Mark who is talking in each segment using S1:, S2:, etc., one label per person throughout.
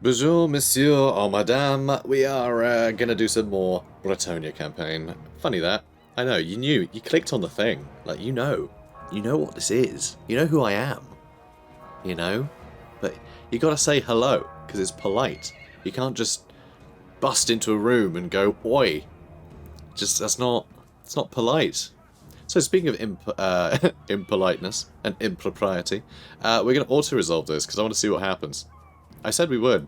S1: Bonjour, monsieur or madame. We are gonna do some more Bretonnia campaign. Funny that. I know, you knew. You clicked on the thing. Like, you know. You know what this is. You know who I am. You know? But you gotta say hello, because it's polite. You can't just bust into a room and go, oi. It's not polite. So speaking of impoliteness and impropriety, we're going to auto-resolve this because I want to see what happens. I said we would.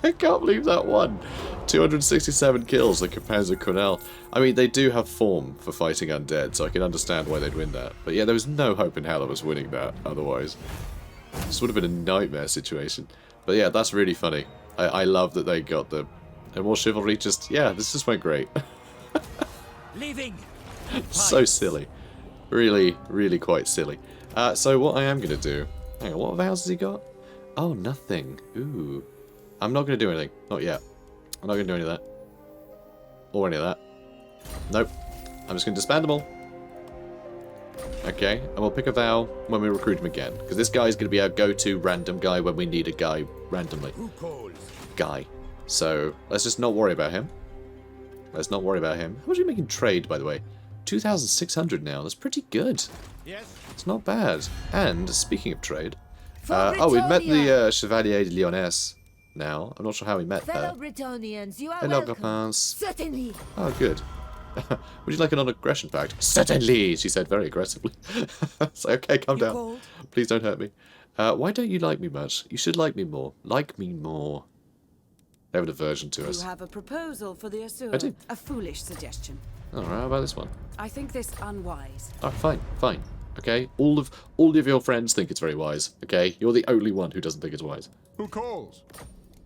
S1: I can't believe that won. 267 kills, the Campaigns of Cornell. I mean, they do have form for fighting undead, so I can understand why they'd win that. But yeah, there was no hope in hell of us winning that otherwise. This would have been a nightmare situation. But yeah, that's really funny. I love that they got the... And more chivalry, just... Yeah, this just went great.
S2: Leaving.
S1: So silly. Really, really quite silly. So what I am going to do... Hang on, what vows has he got? Oh, nothing. Ooh. I'm not going to do anything. Not yet. I'm not going to do any of that. Or any of that. Nope. I'm just going to disband them all. Okay, and we'll pick a vow when we recruit him again. Because this guy is going to be our go-to random guy when we need a guy randomly. Guy. So, let's just not worry about him. Let's not worry about him. How much are you making trade, by the way? 2,600 now. That's pretty good. Yes. It's not bad. And, speaking of trade... oh, we've met the Chevalier de Lyonesse now. I'm not sure how we met there.
S3: Bretonians, you are
S1: Hello,
S3: welcome.
S1: copains.
S3: Certainly.
S1: Oh, good. Would you like a non-aggression pact? Certainly, she said very aggressively. So, okay, calm down.
S3: Cold?
S1: Please don't hurt me. Why don't you like me much? You should like me more. Like me more. They have an aversion to us.
S4: You have a proposal for the usher.
S1: I do.
S4: A foolish suggestion.
S1: Alright, how about this one?
S4: I think this unwise.
S1: Oh, fine, fine. Okay, all of your friends think it's very wise. Okay, you're the only one who doesn't think it's wise.
S5: Who calls?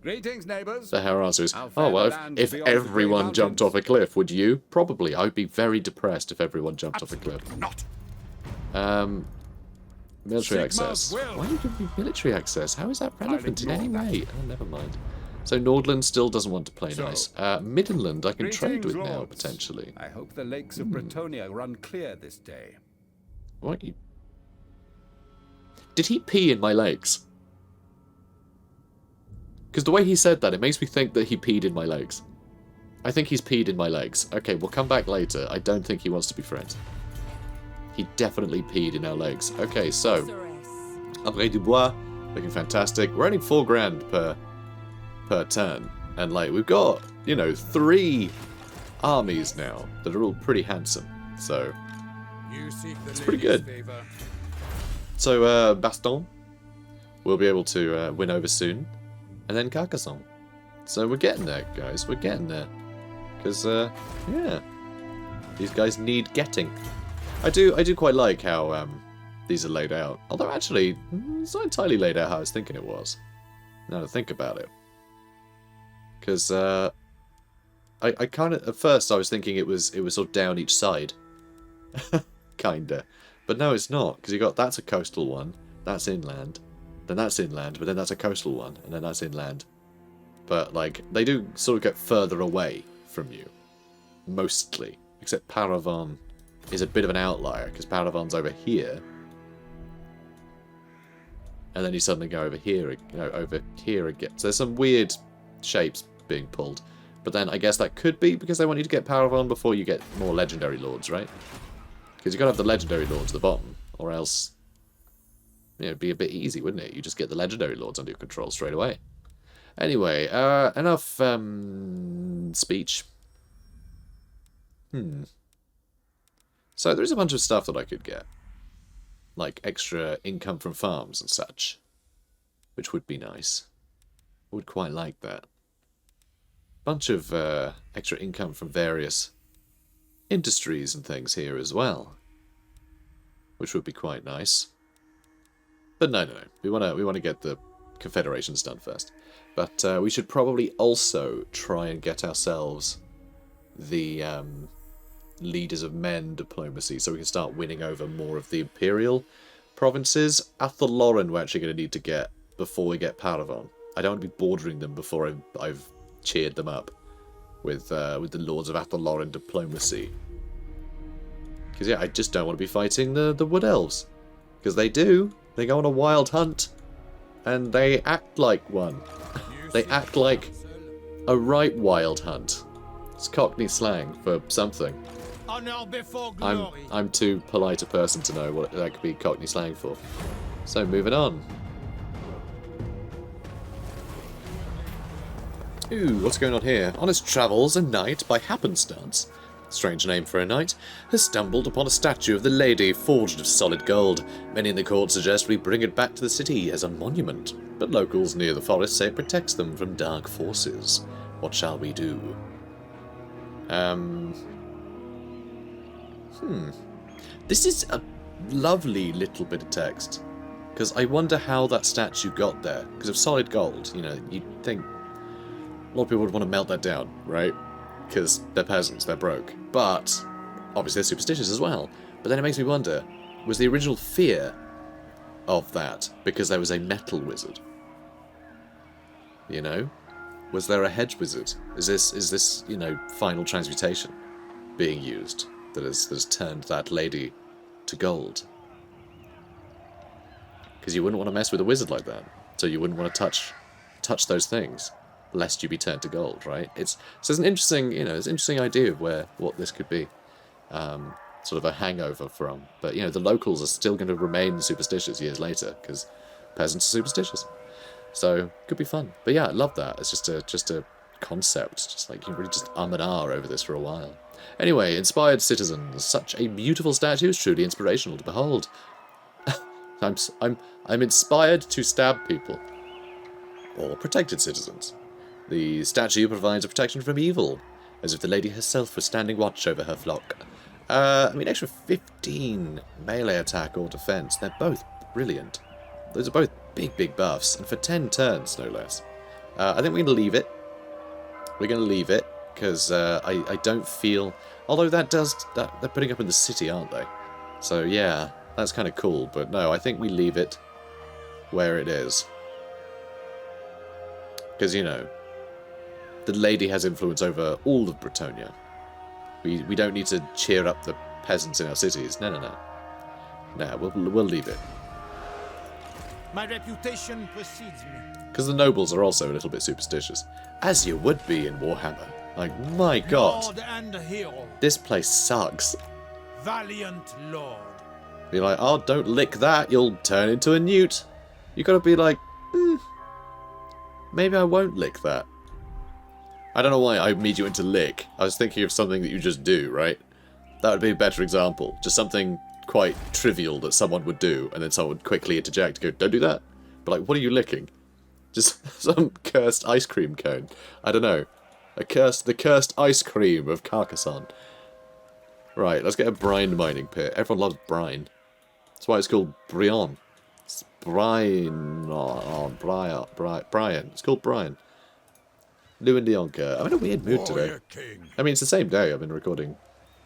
S5: Greetings, neighbours.
S1: The her answer is, oh well, if everyone jumped off a cliff, would you? Probably. I'd be very depressed if everyone jumped off a cliff.
S5: Not.
S1: Military
S5: Sigma's
S1: access.
S5: will.
S1: Why are you giving me military access? How is that relevant in any way? Oh, never mind. So Nordland still doesn't want to play nice. Middenland I can trade with now,
S5: lords.
S1: potentially.
S5: I hope the lakes of Bretonnia run clear this day.
S1: What you... Did he pee in my legs? Because the way he said that, it makes me think that he peed in my legs. I think he's peed in my legs. Okay, we'll come back later. I don't think he wants to be friends. He definitely peed in our legs. Okay, so... Upgrade du Bois. Looking fantastic. We're earning 4 grand per turn. And, like, we've got, you know, 3 armies now that are all pretty handsome. So... It's pretty good. So, Bastogne, we'll be able to win over soon. And then Carcassonne. So we're getting there, guys. We're getting there. Because, yeah. These guys need getting. I do quite like how these are laid out. Although, actually, it's not entirely laid out how I was thinking it was. Now to think about it. Because, I kind of... At first, I was thinking it was sort of down each side. Kinda. But no, it's not, because you got that's a coastal one, that's inland, then that's inland, but then that's a coastal one, and then that's inland. But, like, they do sort of get further away from you. Mostly. Except Paravon is a bit of an outlier, because Paravon's over here. And then you suddenly go over here, you know, over here again. So there's some weird shapes being pulled. But then I guess that could be because they want you to get Paravon before you get more legendary lords, right? Because you've got to have the legendary lords at the bottom, or else, you know, it'd be a bit easy, wouldn't it? You just get the legendary lords under your control straight away. Anyway, enough speech. So there is a bunch of stuff that I could get, like extra income from farms and such, which would be nice. I would quite like that. Bunch of extra income from various industries and things here as well, which would be quite nice. But no. We want to get the confederations done first. But we should probably also try and get ourselves the leaders of men diplomacy, so we can start winning over more of the imperial provinces. Athelloren we're actually going to need to get before we get Paravon. I don't want to be bordering them before I've cheered them up with the Lords of Athelloren diplomacy. Because, yeah, I just don't want to be fighting the Wood Elves. Because they do. They go on a wild hunt. and they act like one. They act like a right wild hunt. It's Cockney slang for something.
S2: Honor before glory.
S1: I'm too polite a person to know what that could be Cockney slang for. So moving on. Ooh, what's going on here? On his travels, a knight, by happenstance, strange name for a knight, has stumbled upon a statue of the lady forged of solid gold. Many in the court suggest we bring it back to the city as a monument, but locals near the forest say it protects them from dark forces. What shall we do? This is a lovely little bit of text, because I wonder how that statue got there. Because of solid gold, you know, you'd think a lot of people would want to melt that down, right? Because they're peasants, they're broke. But, obviously they're superstitious as well. But then it makes me wonder, was the original fear of that because there was a metal wizard? You know? Was there a hedge wizard? Is this, you know, final transmutation being used that has turned that lady to gold? Because you wouldn't want to mess with a wizard like that. So you wouldn't want to touch those things, lest you be turned to gold, right? So it's an interesting, you know, it's an interesting idea of what this could be. Sort of a hangover from. But, you know, the locals are still going to remain superstitious years later, because peasants are superstitious. So, could be fun. But yeah, I love that. It's just a concept. Just like, you can really just and ah over this for a while. Anyway, inspired citizens. Such a beautiful statue is truly inspirational to behold. I'm inspired to stab people. Or protected citizens. The statue provides a protection from evil, as if the lady herself was standing watch over her flock. I mean, extra 15 melee attack or defense. They're both brilliant. Those are both big buffs, and for 10 turns, no less. I think we're going to leave it. We're going to leave it, because I don't feel... Although they're putting up in the city, aren't they? So yeah, that's kind of cool, but no, I think we leave it where it is. Because, you know, the lady has influence over all of Bretonnia. We don't need to cheer up the peasants in our cities. No. No, we'll leave it.
S2: My reputation precedes me.
S1: Because the nobles are also a little bit superstitious. As you would be in Warhammer. Like, my god.
S2: Lord and hero.
S1: This place sucks.
S2: Valiant lord.
S1: Be like, oh, don't lick that, you'll turn into a newt. You gotta be like, maybe I won't lick that. I don't know why I made you into lick. I was thinking of something that you just do, right? That would be a better example. Just something quite trivial that someone would do, and then someone would quickly interject, go, don't do that. But like, what are you licking? Just some cursed ice cream cone. I don't know. The cursed ice cream of Carcassonne. Right, let's get a brine mining pit. Everyone loves brine. That's why it's called Brionne. It's Brine. Brine. It's called Brine. Louen Leoncoeur. I'm in a weird mood today. I mean, it's the same day. I've been recording,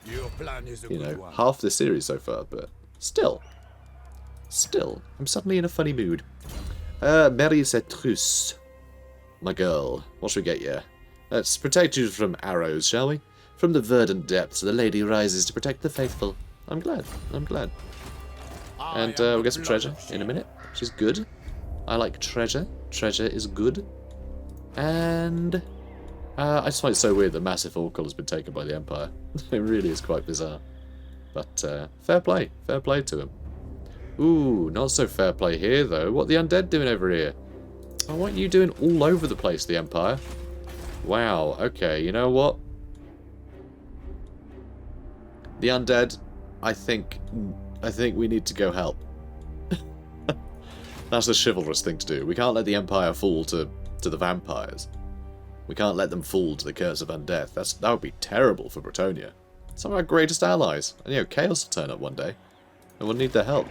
S2: Your plan is a
S1: you
S2: good
S1: know,
S2: one.
S1: half the series so far, but still, I'm suddenly in a funny mood. Mary Cetrus. My girl, what should we get you? Let's protect you from arrows, shall we? From the verdant depths, the lady rises to protect the faithful. I'm glad. And we'll get some treasure in a minute, which is good. I like treasure. Treasure is good. And I just find it so weird that Massive Orcal has been taken by the Empire. It really is quite bizarre. But fair play to him. Ooh, not so fair play here though. What are the undead doing over here? Oh, what are you doing all over the place, the Empire? Wow, okay, you know what? The undead, I think we need to go help. That's the chivalrous thing to do. We can't let the Empire fall to the vampires. We can't let them fall to the curse of undeath. That would be terrible for Bretonnia. Some of our greatest allies. And, you know, Chaos will turn up one day. And we'll need their help.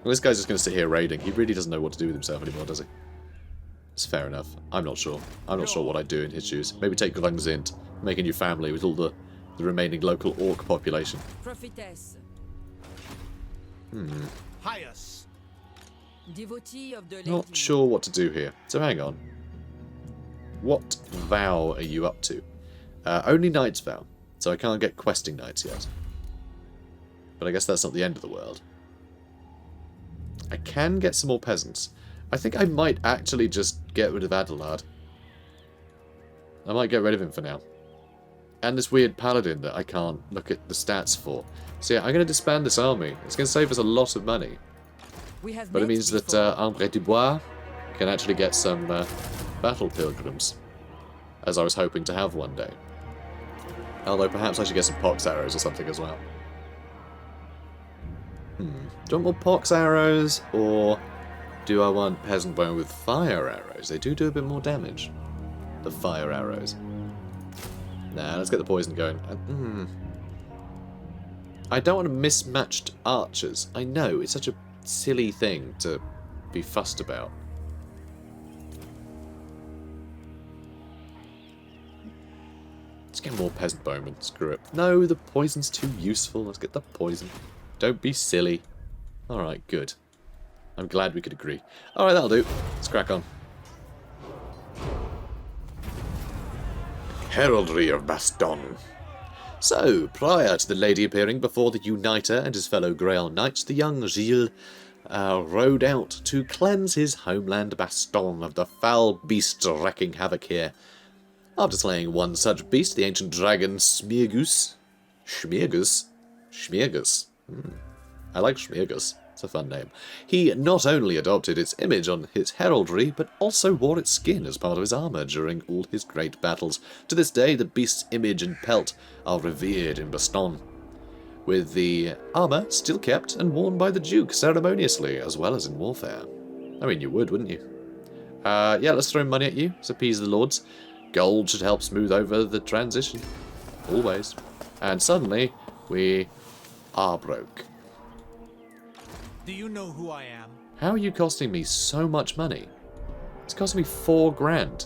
S1: Well, this guy's just going to sit here raiding. He really doesn't know what to do with himself anymore, does he? It's fair enough. I'm not sure. I'm not sure what I'd do in his shoes. Maybe take Grunzint, make a new family with all the remaining local orc population.
S4: Prophetess.
S2: Pious.
S4: Devotee of the lady.
S1: Not sure what to do here. So hang on. What vow are you up to? Only Knight's Vow. So I can't get questing knights yet. But I guess that's not the end of the world. I can get some more peasants. I think I might actually just get rid of Adelard. I might get rid of him for now. And this weird paladin that I can't look at the stats for. So yeah, I'm going to disband this army. It's going to save us a lot of money.
S4: We have
S1: But it
S4: met
S1: means that
S4: before.
S1: Imrik du Bois can actually get some battle pilgrims. As I was hoping to have one day. Although perhaps I should get some pox arrows or something as well. Do I want more pox arrows, or do I want peasant bone with fire arrows? They do a bit more damage. The fire arrows. Nah, let's get the poison going. I don't want mismatched archers. I know, it's such a silly thing to be fussed about. Let's get more peasant bowmen. Screw it. No, the poison's too useful. Let's get the poison. Don't be silly. Alright, good. I'm glad we could agree. Alright, that'll do. Let's crack on. Heraldry of Bastogne. So, prior to the lady appearing before the Uniter and his fellow Grail Knights, the young Gilles rode out to cleanse his homeland Bastogne of the foul beast wreaking havoc here. After slaying one such beast, the ancient dragon Smeargus. I like Smeargus. It's a fun name. He not only adopted its image on his heraldry, but also wore its skin as part of his armour during all his great battles. To this day, the beast's image and pelt are revered in Bastogne, with the armour still kept and worn by the Duke ceremoniously, as well as in warfare. I mean, you would, wouldn't you? Yeah, let's throw money at you to appease the lords. Gold should help smooth over the transition. Always. And suddenly, we are broke.
S2: Do you know who I am?
S1: How are you costing me so much money? It's costing me 4 grand.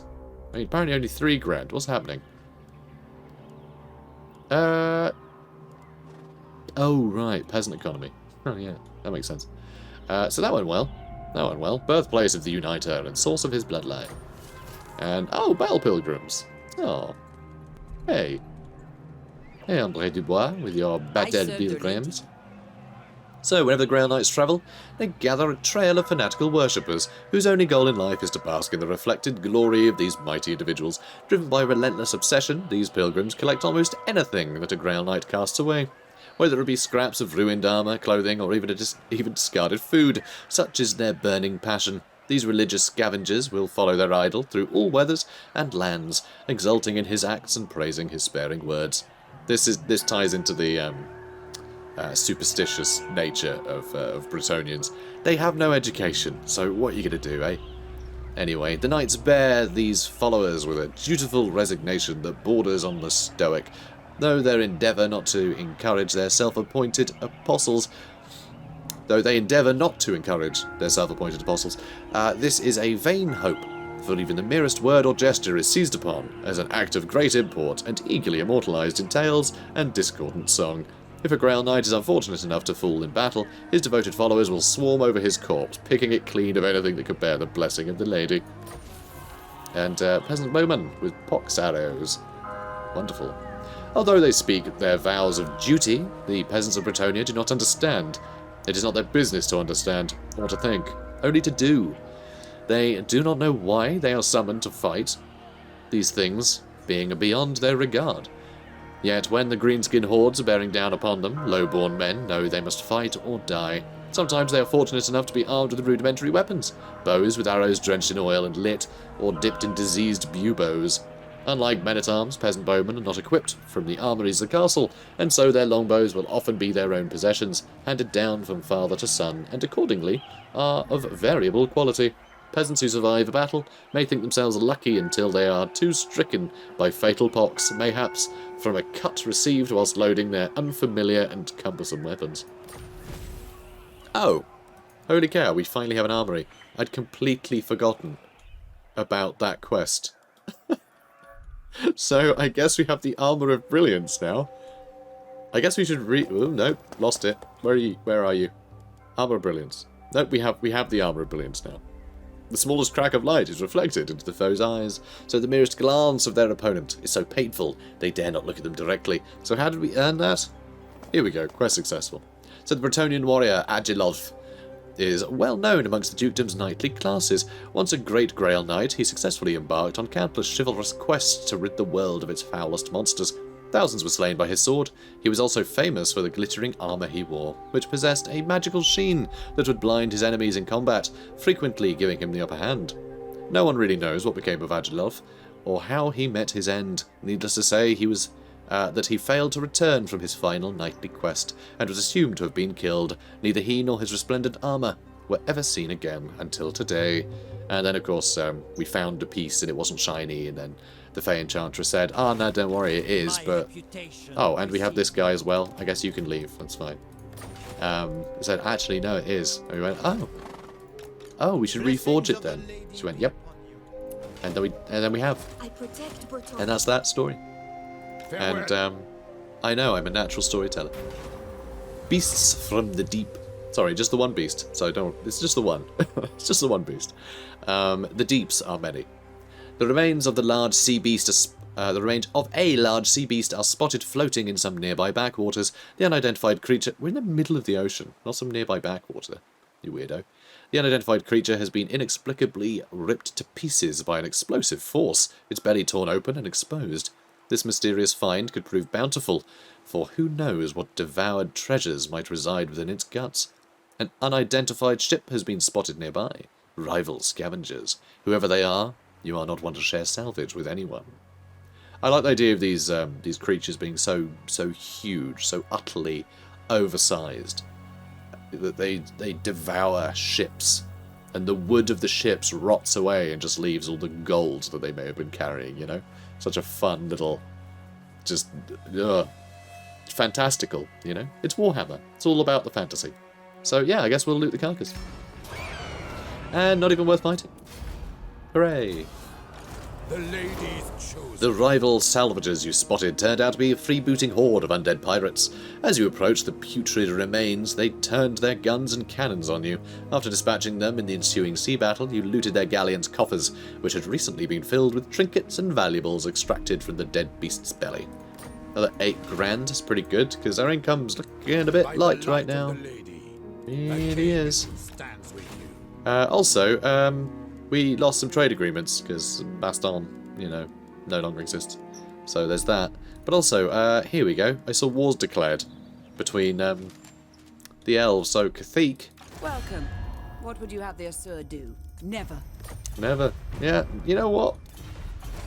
S1: I mean, apparently only 3 grand. What's happening? Oh, right. Peasant economy. Oh, yeah. That makes sense. So that went well. That went well. Birthplace of the Uniter and source of his bloodline. And, oh, battle pilgrims. Oh. Hey. Hey, Imrik du Bois, with your battle pilgrims. So, whenever the Grail Knights travel, they gather a trail of fanatical worshippers, whose only goal in life is to bask in the reflected glory of these mighty individuals. Driven by relentless obsession, these pilgrims collect almost anything that a Grail Knight casts away. Whether it be scraps of ruined armour, clothing, or even discarded food, such is their burning passion. These religious scavengers will follow their idol through all weathers and lands, exulting in his acts and praising his sparing words. This ties into the superstitious nature of Bretonians. They have no education, so what are you going to do, eh? Anyway, the knights bear these followers with a dutiful resignation that borders on the stoic, though they endeavour not to encourage their self-appointed apostles. This is a vain hope, for even the merest word or gesture is seized upon as an act of great import and eagerly immortalised in tales and discordant song. If a Grail Knight is unfortunate enough to fall in battle, his devoted followers will swarm over his corpse, picking it clean of anything that could bear the blessing of the lady. And peasant bowmen with pox arrows. Wonderful. Although they speak their vows of duty, the peasants of Bretonnia do not understand. It is not their business to understand, or to think, only to do. They do not know why they are summoned to fight, these things being beyond their regard. Yet when the greenskin hordes are bearing down upon them, low-born men know they must fight or die. Sometimes they are fortunate enough to be armed with rudimentary weapons, bows with arrows drenched in oil and lit, or dipped in diseased buboes. Unlike men-at-arms, peasant bowmen are not equipped from the armories of the castle, and so their longbows will often be their own possessions, handed down from father to son, and accordingly are of variable quality. Peasants who survive a battle may think themselves lucky until they are too stricken by fatal pox, mayhaps from a cut received whilst loading their unfamiliar and cumbersome weapons. Oh, holy cow, we finally have an armory. I'd completely forgotten about that quest. So, I guess we have the Armour of Brilliance now. I guess we should oh, nope, lost it. Where are you? Armour of Brilliance. Nope, we have the Armour of Brilliance now. The smallest crack of light is reflected into the foe's eyes, so the merest glance of their opponent is so painful they dare not look at them directly. So how did we earn that? Here we go, quest successful. So the Bretonian warrior Agilolf is well known amongst the dukedom's knightly classes. Once a great Grail Knight, he successfully embarked on countless chivalrous quests to rid the world of its foulest monsters. Thousands were slain by his sword. He was also famous for the glittering armour he wore, which possessed a magical sheen that would blind his enemies in combat, frequently giving him the upper hand. No one really knows what became of Agilolf, or how he met his end. Needless to say, that he failed to return from his final knightly quest, and was assumed to have been killed. Neither he nor his resplendent armour were ever seen again until today. And then, of course, we found a piece and it wasn't shiny, and then the Fey Enchantress said, "Oh, no, don't worry, it is, but..." Oh, and we have this guy as well. I guess you can leave, that's fine. He said, "Actually, no, it is." And we went, "Oh. Oh, we should reforge it then." She went, "Yep." And then we have. And that's that story. And, I know, I'm a natural storyteller. Beasts from the deep. Sorry, just the one beast. So it's just the one. It's just the one beast. The deeps are many. The remains of a large sea beast are spotted floating in some nearby backwaters. The unidentified creature... We're in the middle of the ocean, not some nearby backwater, you weirdo. The unidentified creature has been inexplicably ripped to pieces by an explosive force, its belly torn open and exposed. This mysterious find could prove bountiful, for who knows what devoured treasures might reside within its guts. An unidentified ship has been spotted nearby. Rival scavengers. Whoever they are, you are not one to share salvage with anyone. I like the idea of these creatures being so huge, so utterly oversized, that they devour ships, and the wood of the ships rots away and just leaves all the gold that they may have been carrying, you know? Such a fun little, just, fantastical, you know? It's Warhammer. It's all about the fantasy. So yeah, I guess we'll loot the carcass. And not even worth fighting. Hooray!
S2: The lady's chosen.
S1: The rival salvagers you spotted turned out to be a freebooting horde of undead pirates. As you approached the putrid remains, they turned their guns and cannons on you. After dispatching them in the ensuing sea battle, you looted their galleon's coffers, which had recently been filled with trinkets and valuables extracted from the dead beast's belly. Another 8 grand is pretty good, because our income's looking a bit light right now. It is. Also, we lost some trade agreements because Bastogne, you know, no longer exists. So there's that. But also, here we go. I saw wars declared between the elves. So Cathik.
S4: Welcome. What would you have their sir do? Never.
S1: Never. Yeah. You know what?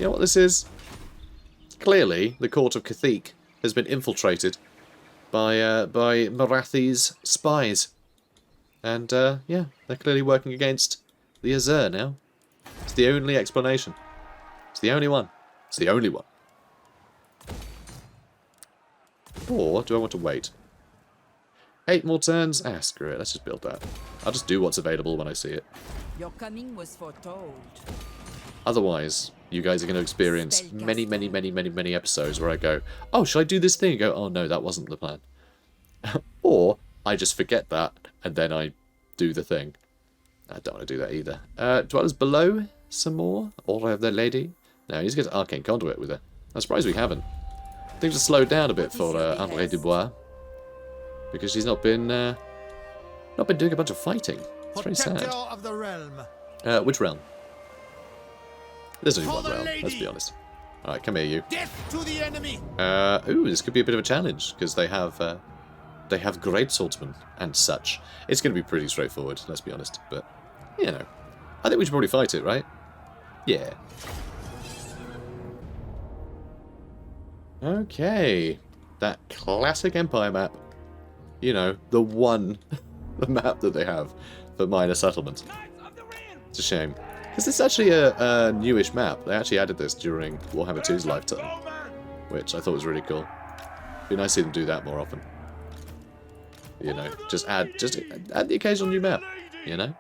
S1: You know what this is? Clearly, the court of Cathik has been infiltrated by Marathi's spies, and yeah, they're clearly working against the Azhag now. It's the only explanation. It's the only one. It's the only one. Or do I want to wait? 8 more turns? Ah, screw it. Let's just build that. I'll just do what's available when I see it.
S4: Your coming was foretold.
S1: Otherwise, you guys are going to experience many episodes where I go, oh, should I do this thing? And go, oh no, that wasn't the plan. Or I just forget that and then I do the thing. I don't want to do that either. Dwellers below some more? Order of the Lady? No, he's got Arcane Conduit with her. I'm surprised we haven't. Things have slowed down a bit for André Dubois. Because she's not been doing a bunch of fighting. It's very sad.
S2: Of the realm.
S1: Which realm? There's only one realm, let's be honest. Alright, come here, you.
S2: Death to the enemy.
S1: Ooh, this could be a bit of a challenge, because they have great swordsmen and such. It's going to be pretty straightforward, let's be honest. But, you know, I think we should probably fight it, right? Yeah. Okay. That classic Empire map. You know, the the map that they have for minor settlements. It's a shame. Because this is actually a newish map. They actually added this during Warhammer 2's lifetime, which I thought was really cool. Be nice to see them do that more often. You know, just add the occasional new map, you know?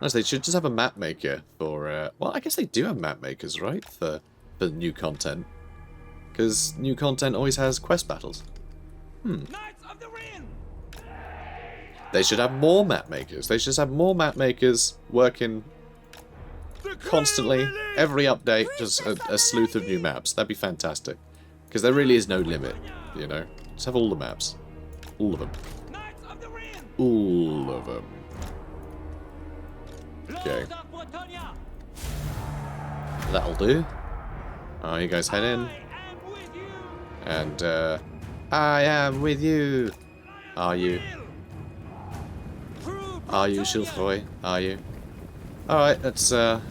S1: Nice, they should just have a map maker for, well, I guess they do have map makers, right? For new content. Because new content always has quest battles. They should have more map makers. They should just have more map makers working constantly. Every update, just a sleuth of new maps. That'd be fantastic. Because there really is no limit, you know? Just have all the maps. All of them. all of them. Okay. That'll do. You guys head in. And, I am with you. Are you? Are you, Chilfroy? Are you? Alright, let's, tread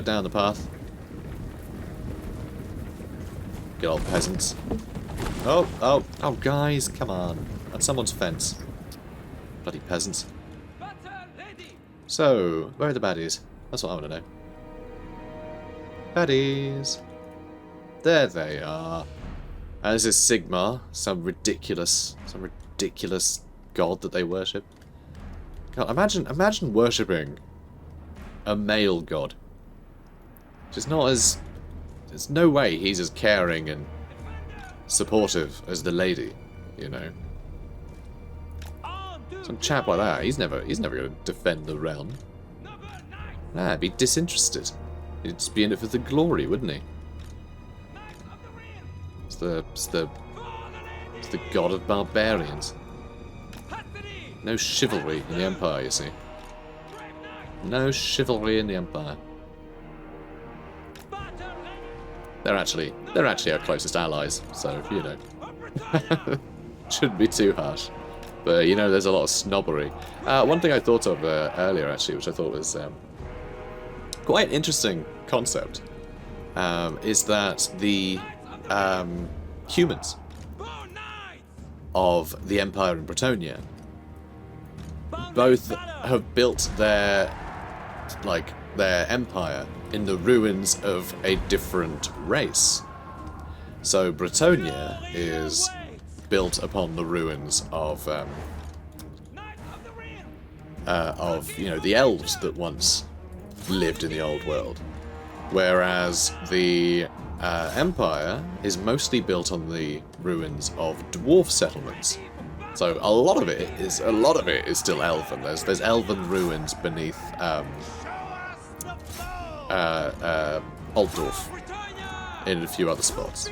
S1: down the path. Good old peasants. Oh, guys, come on. That's someone's fence. Bloody peasants. So, where are the baddies? That's what I want to know. Baddies. There they are. And this is Sigmar, some ridiculous god that they worship. God, imagine worshipping a male god. Just not as... There's no way he's as caring and supportive as the lady, you know. Some chap like that, he's never going to defend the realm. Nah, he'd be disinterested. He'd just be in it for the glory, wouldn't he? It's the god of barbarians. No chivalry in the Empire, you see. No chivalry in the Empire. They're actually our closest allies, so you know. Shouldn't be too harsh. But you know, there's a lot of snobbery. One thing I thought of earlier, actually, which I thought was quite an interesting concept, is that the humans of the Empire in Bretonnia both have built their empire in the ruins of a different race. So Bretonnia is built upon the ruins of you know, the elves that once lived in the old world, whereas the Empire is mostly built on the ruins of dwarf settlements. So a lot of it is still elven. There's elven ruins beneath Altdorf in a few other spots,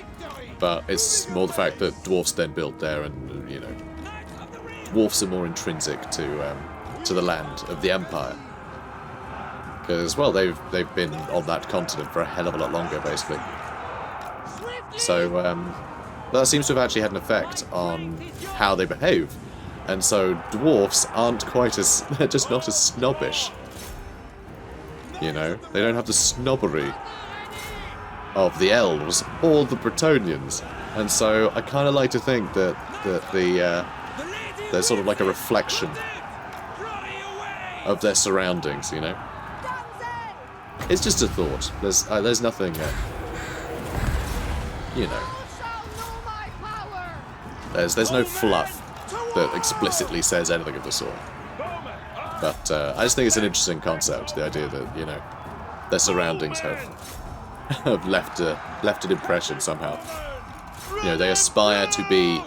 S1: but it's more the fact that dwarfs then built there, and you know, dwarfs are more intrinsic to the land of the Empire, because well, they've been on that continent for a hell of a lot longer, basically. So that seems to have actually had an effect on how they behave, and so dwarfs aren't quite as they're just not as snobbish. You know, they don't have the snobbery of the elves or the Bretonians, and so I kind of like to think that they're sort of like a reflection of their surroundings. You know, it's just a thought. There's nothing, you know. There's no fluff that explicitly says anything of the sort. But I just think it's an interesting concept, the idea that, you know, their surroundings have left an impression somehow. You know, they aspire to be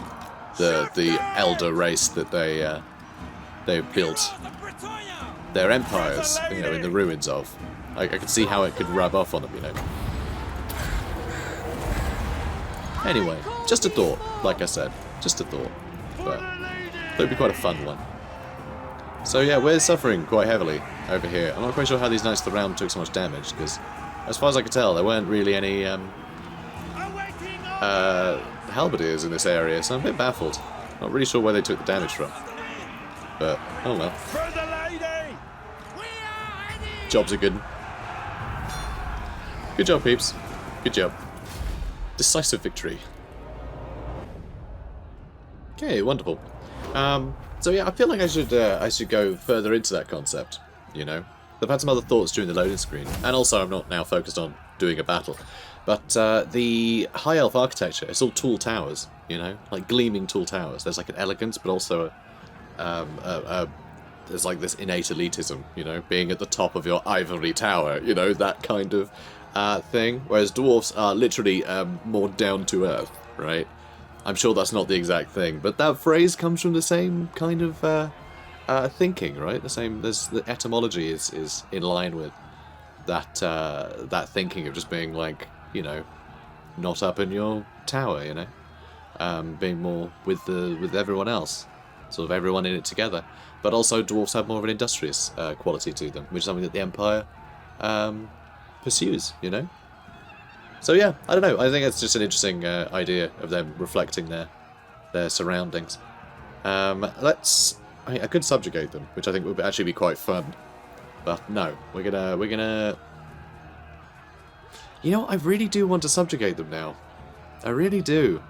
S1: the elder race that they built their empires, you know, in the ruins of. I can see how it could rub off on them, you know. Anyway, just a thought, like I said, just a thought. But it would be quite a fun one. So yeah, we're suffering quite heavily over here. I'm not quite sure how these Knights of the Realm took so much damage, because as far as I could tell, there weren't really any halberdiers in this area, so I'm a bit baffled. Not really sure where they took the damage from. But, oh well. Job's a good. Good job, peeps. Good job. Decisive victory. Okay, wonderful. So yeah, I feel like I should go further into that concept, you know. I've had some other thoughts during the loading screen, and also I'm not now focused on doing a battle. But the High Elf architecture, it's all tall towers, you know, like gleaming tall towers. There's like an elegance, but also there's like this innate elitism, you know, being at the top of your ivory tower, you know, that kind of thing. Whereas dwarfs are literally more down to earth, right? I'm sure that's not the exact thing, but that phrase comes from the same kind of thinking, right? The etymology is in line with that that thinking of just being like, you know, not up in your tower, you know, being more with everyone else. sort of everyone in it together. But also dwarves have more of an industrious quality to them, which is something that the Empire pursues, you know? So yeah, I don't know. I think it's just an interesting idea of them reflecting their surroundings. I could subjugate them, which I think would actually be quite fun. But no, we're gonna. You know, I really do want to subjugate them now. I really do,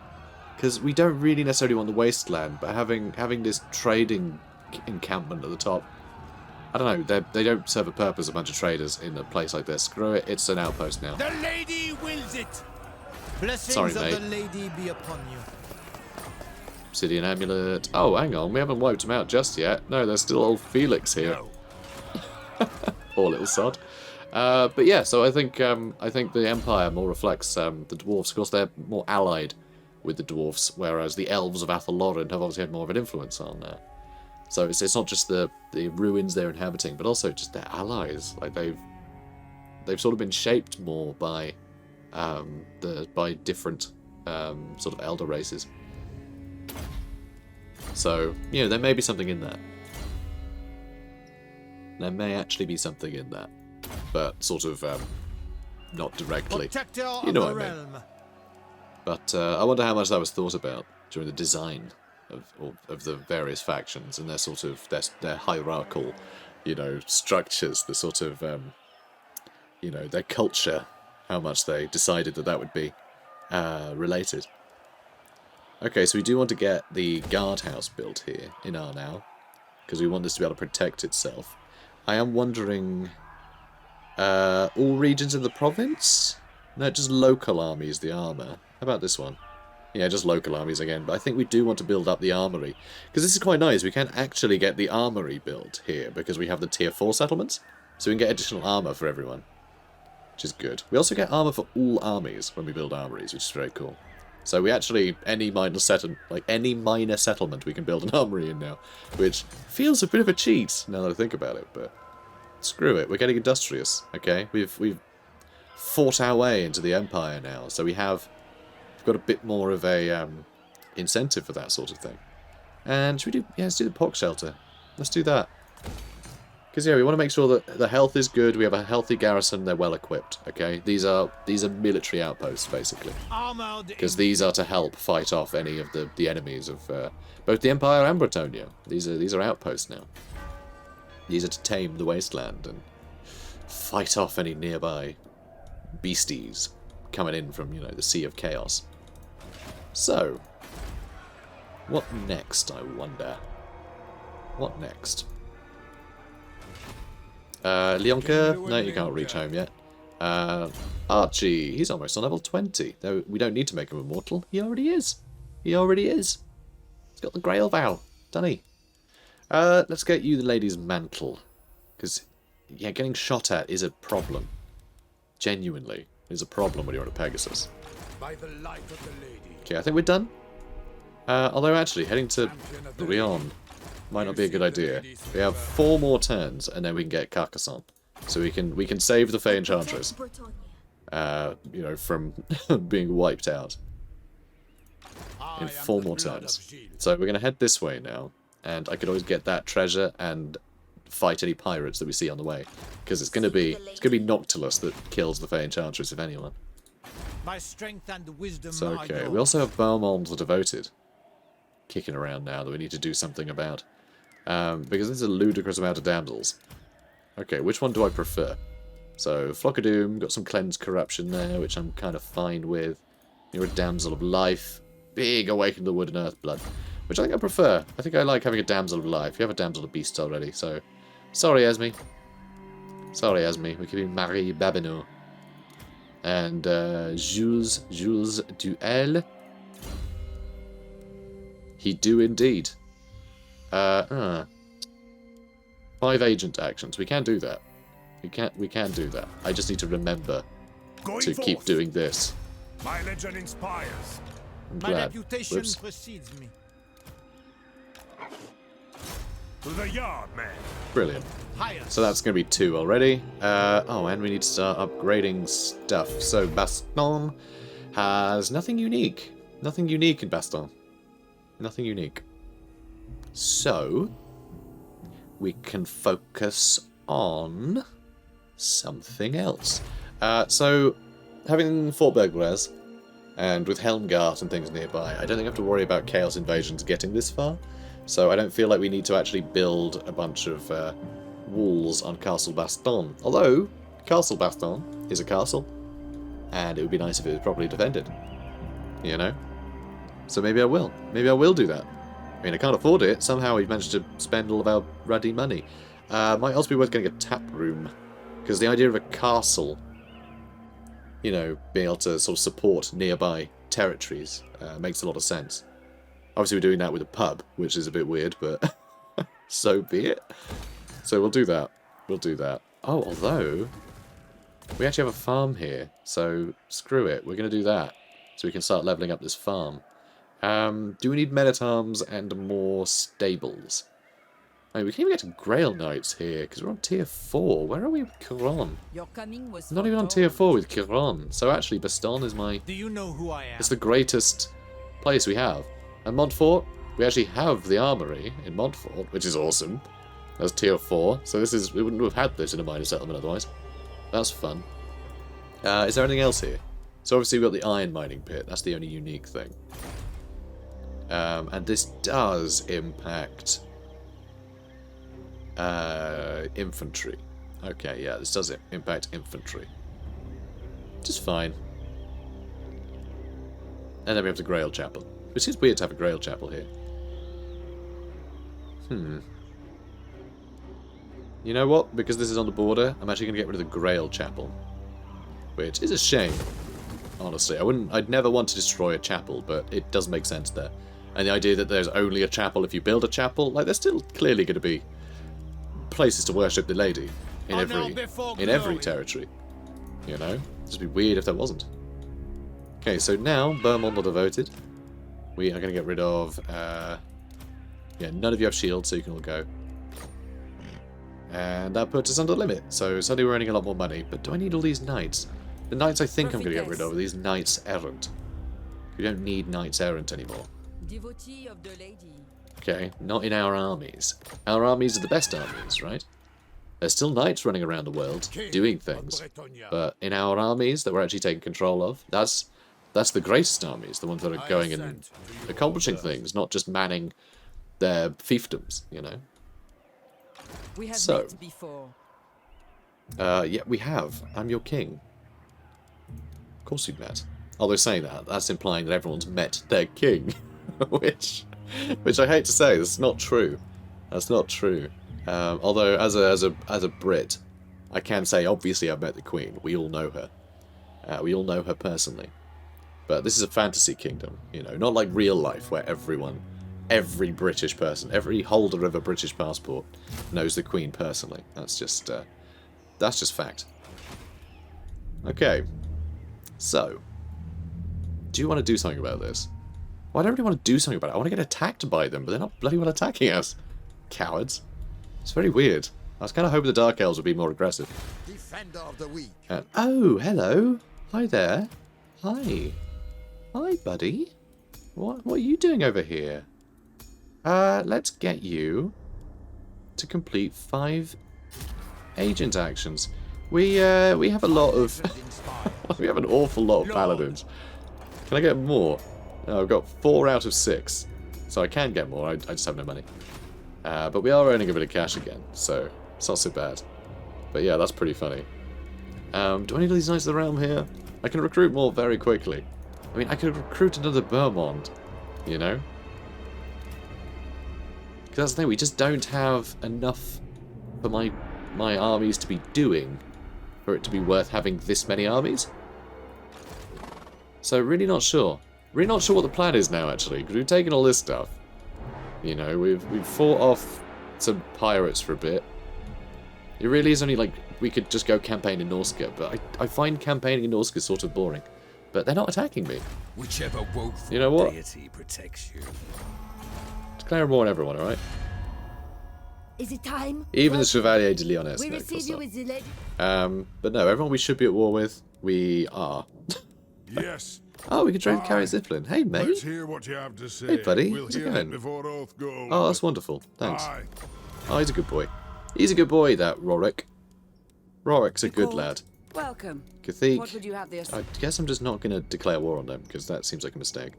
S1: because we don't really necessarily want the wasteland, but having this trading encampment at the top. I don't know. They don't serve a purpose. A bunch of traders in a place like this. Screw it. It's an outpost now.
S2: The lady wills it. Blessings
S1: Sorry,
S2: of
S1: mate.
S2: the lady be upon you.
S1: Obsidian amulet. Oh, hang on. We haven't wiped them out just yet. No, there's still old Felix here.
S2: No.
S1: Poor little sod. But yeah, so I think the Empire more reflects the dwarves. Of course, they're more allied with the dwarves, whereas the elves of Athelloren have obviously had more of an influence on. So it's not just the ruins they're inhabiting, but also just their allies. Like they've sort of been shaped more by different sort of elder races. So you know, there may be something in that. There may actually be something in that, but sort of not directly.
S2: Protector
S1: You know
S2: of
S1: what
S2: the
S1: I mean.
S2: realm.
S1: But I wonder how much that was thought about during the design of the various factions and their sort of their hierarchical, you know, structures, the sort of you know, their culture, how much they decided that would be related. Okay, so we do want to get the guardhouse built here in Arnau, because we want this to be able to protect itself. I am wondering, all regions in the province? No, just local armies, the armour. How about this one? Yeah, just local armies again, but I think we do want to build up the armory. Because this is quite nice, we can actually get the armory built here, because we have the tier 4 settlements, so we can get additional armour for everyone, which is good. We also get armour for all armies when we build armories, which is very cool. So we actually, any minor settlement we can build an armory in now, which feels a bit of a cheat, now that I think about it, but screw it, we're getting industrious, okay? We've fought our way into the Empire now, so we've got a bit more of a incentive for that sort of thing. And should we do, yeah, let's do the pox shelter. Let's do that. Because yeah, we want to make sure that the health is good, we have a healthy garrison, they're well equipped, okay? These are military outposts, basically.
S2: Armored
S1: Because these are to help fight off any of the enemies of both the Empire and Bretonnia. These are outposts now. These are to tame the wasteland and fight off any nearby beasties coming in from, you know, the Sea of Chaos. So, what next, I wonder? What next? Leoncoeur? No, you can't reach home yet. Archie, he's almost on level 20. Though we don't need to make him immortal. He already is. He already is. He's got the Grail vow, doesn't he? Let's get you the lady's mantle. Because, yeah, getting shot at is a problem. Genuinely, is a problem when you're on a Pegasus.
S2: by the light of the lady.
S1: Okay, I think we're done. Although, actually, heading to Brionne might not be a good idea. We have 4 more turns, and then we can get Carcassonne. So we can save the Fey Enchantress, you know, from being wiped out in 4 more turns. So we're going to head this way now, and I could always get that treasure and fight any pirates that we see on the way, because it's going to be Noctilus that kills the Fey Enchantress, if anyone.
S2: My strength and wisdom.
S1: So okay, we also have Beaumont the Devoted kicking around now that we need to do something about, because there's a ludicrous amount of damsels. Okay, which one do I prefer? So, Flock of Doom, got some Cleanse Corruption there, which I'm kind of fine with. You're a Damsel of Life. Big Awaken the Wood and Earth Blood, which I think I prefer. I think I like having a Damsel of Life. You have a Damsel of Beasts already, so... Sorry, Esme. Sorry, Esme. We're keeping Marie Babineau. And, Jules Duel. He do indeed. 5 agent actions. We can do that. We can do that. I just need to remember to keep doing this.
S2: My legend inspires.
S1: I'm
S2: My
S1: glad.
S2: reputation
S1: Whoops.
S2: precedes me. To the yard, man.
S1: Brilliant.
S2: Higher.
S1: So that's going to be 2 already. Oh, and we need to start upgrading stuff. So Bastogne has nothing unique. Nothing unique in Bastogne. Nothing unique. So, we can focus on something else. So, having Fort Bergres, and with Helmgart and things nearby, I don't think I have to worry about Chaos Invasions getting this far. So I don't feel like we need to actually build a bunch of walls on Castle Bastogne. Although, Castle Bastogne is a castle, and it would be nice if it was properly defended. You know? So maybe I will. Maybe I will do that. I mean, I can't afford it. Somehow we've managed to spend all of our ruddy money. Might also be worth getting a tap room, because the idea of a castle, you know, being able to sort of support nearby territories makes a lot of sense. Obviously we're doing that with a pub, which is a bit weird, but so be it. So we'll do that. We'll do that. Oh, although we actually have a farm here, so screw it. We're going to do that, so we can start leveling up this farm. Do we need men-at-arms and more stables? I mean, we can even get to Grail Knights here, because we're on tier 4. Where are we with Curon?
S4: Your coming was
S1: I'm not even on tier 4 with Curon. So actually, Bastogne is my...
S2: Do you know who I am?
S1: It's the greatest place we have. And Montfort, we actually have the armory in Montfort, which is awesome. That's tier 4. So this is... We wouldn't have had this in a minor settlement otherwise. That's fun. Is there anything else here? So obviously we've got the iron mining pit. That's the only unique thing. And this does impact... infantry. Okay, yeah, this does impact infantry. Just fine. And then we have the Grail Chapel. It seems weird to have a Grail Chapel here. You know what? Because this is on the border, I'm actually going to get rid of the Grail Chapel. Which is a shame, honestly. I'd never want to destroy a chapel, but it does make sense there. And the idea that there's only a chapel if you build a chapel, like, there's still clearly going to be places to worship the lady in every territory. You know? It'd just be weird if there wasn't. Okay, so now, Vermont are devoted. We are going to get rid of... yeah, none of you have shields, so you can all go. And that puts us under the limit. So suddenly we're earning a lot more money. But do I need all these knights? The knights I think I'm going to get rid of are these knights errant. We don't need knights errant anymore.
S4: devotee of the lady.
S1: Okay, not in our armies. Our armies are the best armies, right? There's still knights running around the world, doing things. But in our armies that we're actually taking control of, that's the greatest armies, the ones that are going and accomplishing things, not just manning their fiefdoms, you know?
S4: We have
S1: So,
S4: met before.
S1: yeah, we have. I'm your king. Of course we've met. Although saying that, that's implying that everyone's met their king. which I hate to say, that's not true. That's not true. Although, as a Brit, I can say, obviously I've met the Queen. We all know her. We all know her personally. But this is a fantasy kingdom, you know, not like real life where every British person, every holder of a British passport knows the Queen personally. That's just fact. Okay. So, do you want to do something about this? Well, I don't really want to do something about it. I want to get attacked by them, but they're not bloody well attacking us. Cowards. It's very weird. I was kind of hoping the Dark Elves would be more aggressive.
S2: Defender of the weak.
S1: Oh, hello. Hi there. Hi. Hi, buddy. What are you doing over here? Let's get you to complete 5 agent actions. We have a lot of... we have an awful lot of paladins. Can I get more? No, I've got 4 out of 6. So I can get more, I just have no money. But we are earning a bit of cash again, so it's not so bad. But yeah, that's pretty funny. Do I need all these Knights of the Realm here? I can recruit more very quickly. I mean, I could recruit another Vermont, you know? Because that's the thing, we just don't have enough for my armies to be doing for it to be worth having this many armies. So really not sure. Really not sure what the plan is now, actually, because we've taken all this stuff. You know, we've fought off some pirates for a bit. It really is only like we could just go campaign in Norsca, but I find campaigning in Norsca sort of boring. But they're not attacking me.
S2: Whichever woeful
S1: You know what?
S2: deity protects you.
S1: Declare war on everyone, alright?
S4: Is it time?
S1: Even the Chevalier de Lyonesse.
S4: We
S1: No,
S4: receive you with the lady.
S1: but no, everyone we should be at war with, we are.
S2: Yes,
S1: Oh, we can trade carry Zipline. Hey, mate.
S3: Let's hear what you have to say.
S1: Hey, buddy.
S3: We'll
S1: How's it
S3: hear
S1: going?
S3: it before oath goes.
S1: Oh, that's wonderful. Thanks.
S3: Aye.
S1: Oh, he's a good boy. He's a good boy, that Rorick. Rorick's a good
S4: Court.
S1: lad.
S4: Welcome.
S1: Cathedral.
S4: What would you have there, sir?
S1: I guess I'm just not going to declare war on them, because that seems like a mistake.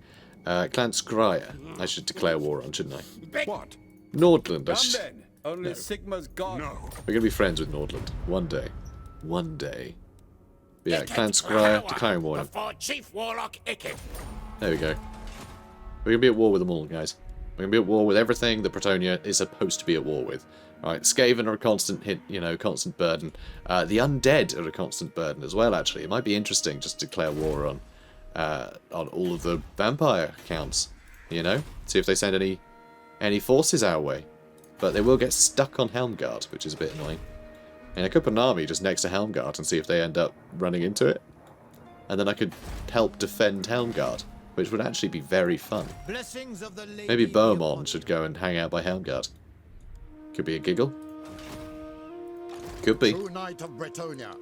S1: Clan Scryer, I should declare war on, shouldn't I?
S5: What?
S1: Nordland,
S5: Come then. Only Sigma's gone.
S3: No.
S1: we're going to be friends with Nordland. One day. One day. But yeah, Clan Scryer, declaring war on them.
S2: Before Chief Warlock Ikith.
S1: There we go. We're going to be at war with them all, guys. We're going to be at war with everything that Bretonnia is supposed to be at war with. Alright, Skaven are a constant hit, constant burden. The undead are a constant burden as well, actually. It might be interesting just to declare war on all of the vampire counts, See if they send any forces our way. But they will get stuck on Helmgard, which is a bit annoying. And I could put an army just next to Helmgard and see if they end up running into it. And then I could help defend Helmgard, which would actually be very fun.
S2: Blessings of the Lady
S1: Maybe
S2: be
S1: Beaumont
S2: upon
S1: should
S2: you.
S1: go and hang out by Helmgard. Could be a giggle. Could be.
S2: True Knight of Bretonnia.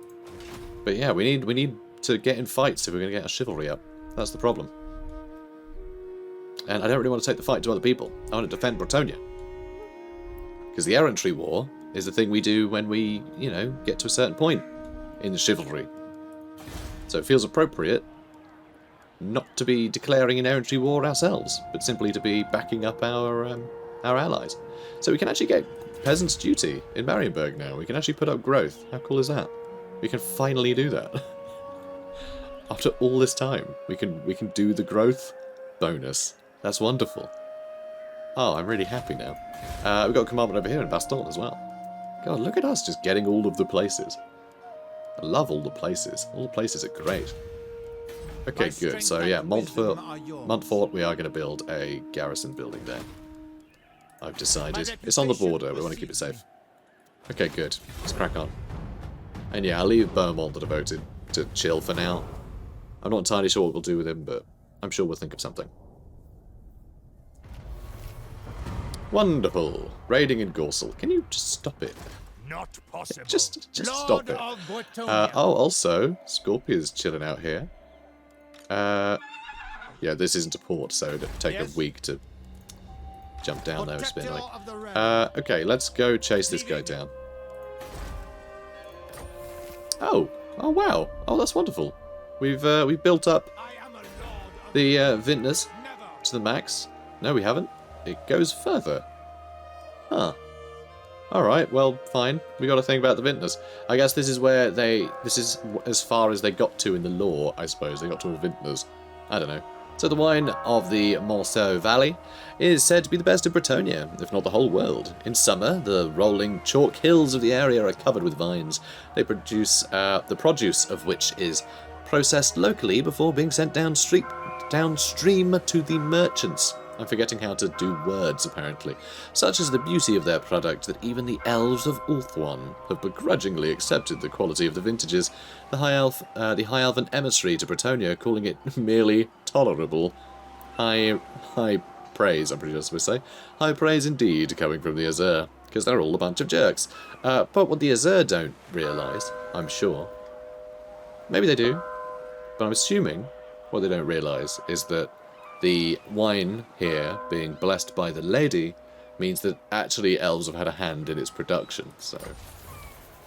S1: But yeah, we need to get in fights if we're going to get our chivalry up. That's the problem. And I don't really want to take the fight to other people. I want to defend Bretonnia. Because the errantry war is the thing we do when we, get to a certain point in the chivalry. So it feels appropriate not to be declaring an errantry war ourselves, but simply to be backing up our allies. So we can actually get Peasant's Duty in Marienburg now. We can actually put up growth. How cool is that? We can finally do that. After all this time, we can do the growth bonus. That's wonderful. Oh, I'm really happy now. We've got a commandment over here in Bastogne as well. God, look at us just getting all of the places. I love all the places. All the places are great. Okay, good. So yeah, Montfort, we are going to build a garrison building there. I've decided. It's on the border. We want to keep it safe. Okay, good. Let's crack on. And yeah, I'll leave Beaumont the Devoted to chill for now. I'm not entirely sure what we'll do with him, but I'm sure we'll think of something. Wonderful. Raiding in Gorsel. Can you just stop it?
S2: Not possible.
S1: Just
S2: Lord
S1: stop it.
S2: of Bretonnia.
S1: Oh, also, Scorpia's chilling out here. Yeah, this isn't a port, so it'll take a week to jump down there. It's a bit
S2: Protector
S1: annoying.
S2: of the realm.
S1: Okay, let's go chase this guy down. Oh wow. Oh, that's wonderful. We've built up
S2: I am a lord of
S1: the vintners
S2: never.
S1: to the max. No, we haven't. It goes further. Huh. Alright, well, fine. We got to think about the vintners. I guess this is where this is as far as they got to in the lore, I suppose. They got to a vintners. I don't know. So the wine of the Monceau Valley is said to be the best of Bretonnia, if not the whole world. In summer, the rolling chalk hills of the area are covered with vines. They produce the produce of which is processed locally before being sent downstream to the merchants. I'm forgetting how to do words, apparently. Such is the beauty of their product that even the elves of Ulthuan have begrudgingly accepted the quality of the vintages, the high elven emissary to Bretonnia calling it merely tolerable. High praise, I'm pretty sure supposed to say. High praise indeed, coming from the Azhag, because they're all a bunch of jerks. But what the Azhag don't realise, I'm sure, maybe they do, but I'm assuming what they don't realise is that the wine here being blessed by the lady means that actually elves have had a hand in its production, so...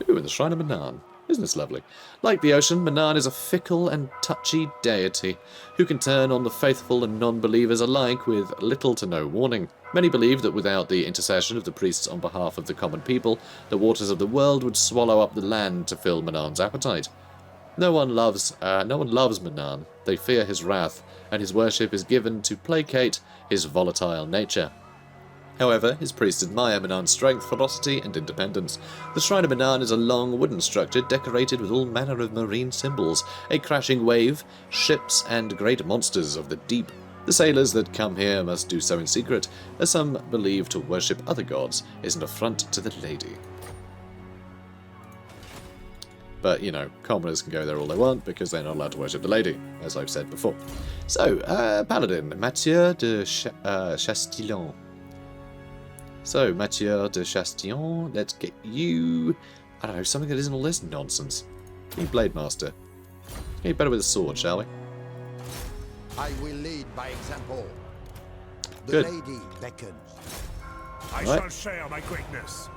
S1: Ooh, and the Shrine of Manaan. Isn't this lovely? Like the ocean, Manaan is a fickle and touchy deity who can turn on the faithful and non-believers alike with little to no warning. Many believe that without the intercession of the priests on behalf of the common people, the waters of the world would swallow up the land to fill Manaan's appetite. No one loves Manaan. They fear his wrath, and his worship is given to placate his volatile nature. However, his priests admire Manaan's strength, ferocity, and independence. The Shrine of Manaan is a long wooden structure decorated with all manner of marine symbols, a crashing wave, ships, and great monsters of the deep. The sailors that come here must do so in secret, as some believe to worship other gods is an affront to the lady. But, commoners can go there all they want because they're not allowed to worship the lady, as I've said before. So, Paladin, Mathieu de Chastillon. So, Mathieu de Chastillon, let's get you... I don't know, something that isn't all this nonsense. Give me Blade Master. Get you better with a sword, shall we?
S2: I will lead by example. The
S1: Good.
S2: lady beckons.
S3: I
S1: Right.
S3: shall share my greatness.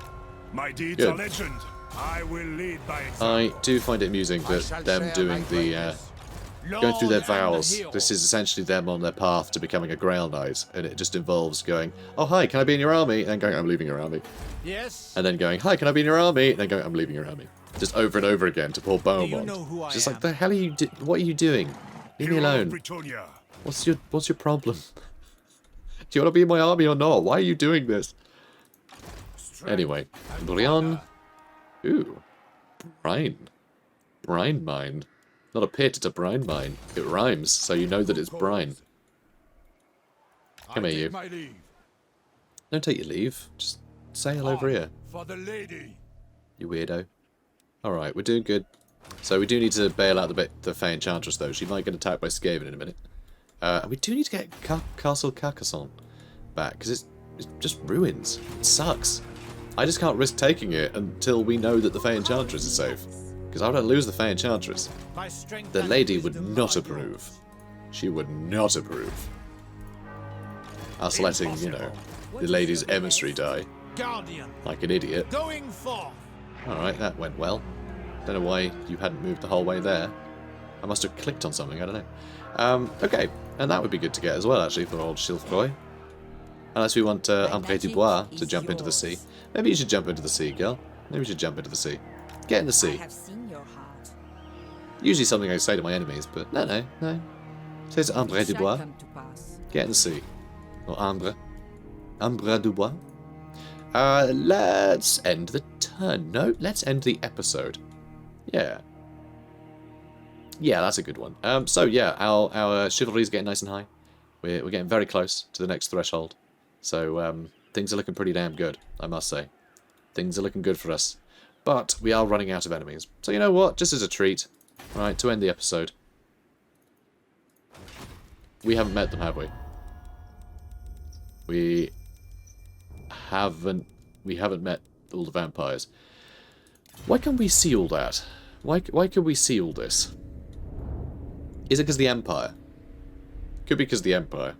S3: My deeds
S1: Good.
S3: are legend. I will lead by example.
S1: I do find it amusing
S2: I
S1: that
S2: shall
S1: them
S2: share
S1: doing
S2: my
S1: the
S2: greatness.
S1: going through their
S5: Lord and the
S1: vows.
S5: hero.
S1: This is essentially them on their path to becoming a Grail Knight, and it just involves going, "Oh hi, can I be in your army?" and then going, "I'm leaving your army,"
S5: Yes.
S1: and then going, "Hi, can I be in your army?" and then going, "I'm leaving your army." Just over and over again to poor
S5: Do
S1: Beaumont.
S5: you know who I
S1: Just
S5: am?
S1: like, the hell are you? What are you doing? Leave me
S3: Hero of
S1: alone.
S3: Bretonnia.
S1: What's your problem? Do you want to be in my army or not? Why are you doing this? Anyway, Brionne. Ooh, Brine. Brine mine. Not a pit, it's a brine mine. It rhymes, so you know that it's brine. Come
S3: I
S1: here,
S3: take
S1: you.
S3: my leave.
S1: Don't take your leave. Just sail over here,
S3: For the lady.
S1: you weirdo. Alright, we're doing good. So we do need to bail out the Fey Enchantress, though. She might get attacked by Skaven in a minute. And we do need to get Castle Carcassonne back, because it's just ruins. It sucks. I just can't risk taking it until we know that the Fey Enchantress is safe. Because I don't lose the Fey Enchantress.
S5: By strength
S1: The
S5: and
S1: lady would
S5: wisdom
S1: not
S5: are
S1: approve.
S5: yours.
S1: She would not approve. Us letting, you know, the lady's emissary die
S5: Guardian,
S1: like an idiot.
S5: going forth.
S1: Alright, that went well. Don't know why you hadn't moved the whole way there. I must have clicked on something, I don't know. Okay, and that would be good to get as well, actually, for old Chilfroy. Unless we want Imrik du Bois to jump into the sea. Maybe you should jump into the sea, girl. Maybe you should jump into the sea. Get in the
S4: I
S1: sea.
S4: have seen your heart.
S1: Usually something I say to my enemies, but no. Say to Imrik du
S4: Shall
S1: Bois.
S4: come to pass.
S1: Get in the sea. Or Ambre. Ambre du Bois. Let's end the turn. No, let's end the episode. Yeah. Yeah, that's a good one. So yeah, our chivalry is getting nice and high. We're getting very close to the next threshold. So things are looking pretty damn good, I must say. Things are looking good for us. But we are running out of enemies. So you know what? Just as a treat, right, to end the episode. We haven't met them, have we? We haven't met all the vampires. Why can't we see all that? Why can we see all this? Is it because the Empire? Could be because the Empire.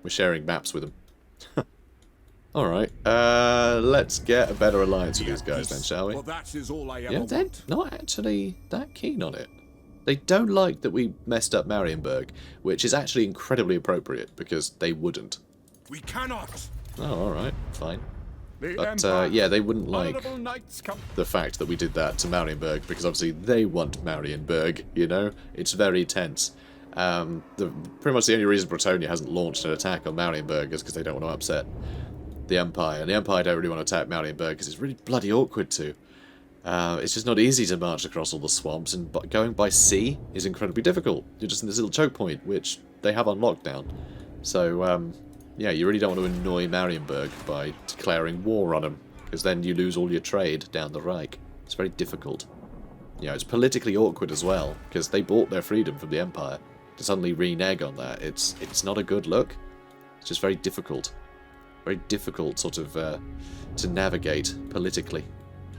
S1: We're sharing maps with them. Alright, let's get a better alliance with these guys then, shall we?
S3: Well, that is all I ever
S1: Yeah, they're
S3: want.
S1: not actually that keen on it. They don't like that we messed up Marienburg, which is actually incredibly appropriate, because they wouldn't.
S3: We cannot.
S1: Oh, alright, fine.
S3: The
S1: But,
S3: Empire.
S1: yeah, they wouldn't like
S5: Honorable knights come.
S1: the fact that we did that to Marienburg, because obviously they want Marienburg, you know? It's very tense. Pretty much the only reason Bretonia hasn't launched an attack on Marienburg is because they don't want to upset the Empire. And the Empire don't really want to attack Marienburg because it's really bloody awkward to. It's just not easy to march across all the swamps, and going by sea is incredibly difficult. You're just in this little choke point, which they have on lockdown. So, yeah, you really don't want to annoy Marienburg by declaring war on them, because then you lose all your trade down the Reich. It's very difficult. You know, it's politically awkward as well, because they bought their freedom from the Empire. To suddenly renege on that, it's not a good look. It's just very difficult. Very difficult, sort of, to navigate politically.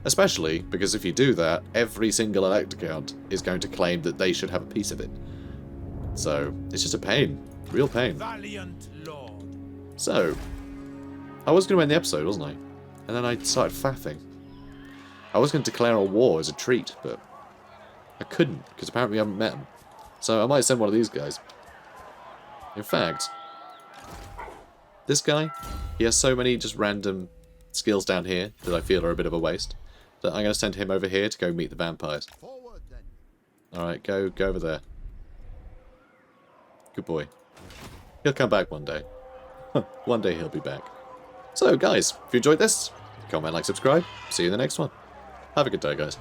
S1: Especially because if you do that, every single elect account is going to claim that they should have a piece of it. So, it's just a pain. Real pain.
S5: Valiant lord.
S1: So, I was going to end the episode, wasn't I? And then I started faffing. I was going to declare a war as a treat, but I couldn't, because apparently we haven't met them. So I might send one of these guys. In fact, this guy, he has so many just random skills down here that I feel are a bit of a waste, that I'm going to send him over here to go meet the vampires.
S2: Forward then.
S1: Alright, go over there. Good boy. He'll come back one day. One day he'll be back. So, guys, if you enjoyed this, comment, like, subscribe. See you in the next one. Have a good day, guys.